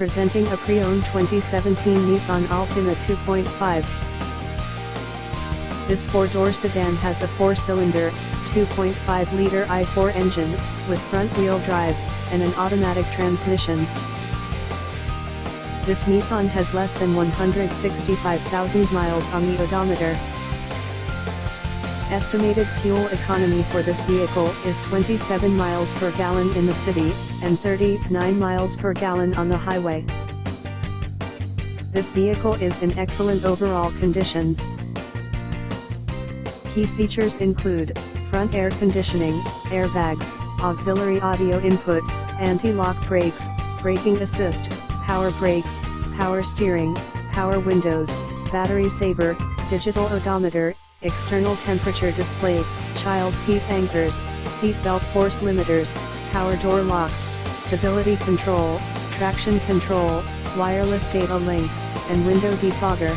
Presenting a pre-owned 2017 Nissan Altima 2.5. This four-door sedan has a four-cylinder, 2.5-liter i4 engine, with front-wheel drive, and an automatic transmission. This Nissan has less than 165,000 miles on the odometer. Estimated fuel economy for this vehicle is 27 miles per gallon in the city, and 39 miles per gallon on the highway. This vehicle is in excellent overall condition. Key features include front air conditioning, airbags, auxiliary audio input, anti-lock brakes, braking assist, power brakes, power steering, power windows, battery saver, digital odometer, external temperature display, child seat anchors, seat belt force limiters, power door locks, stability control, traction control, wireless data link, and window defogger.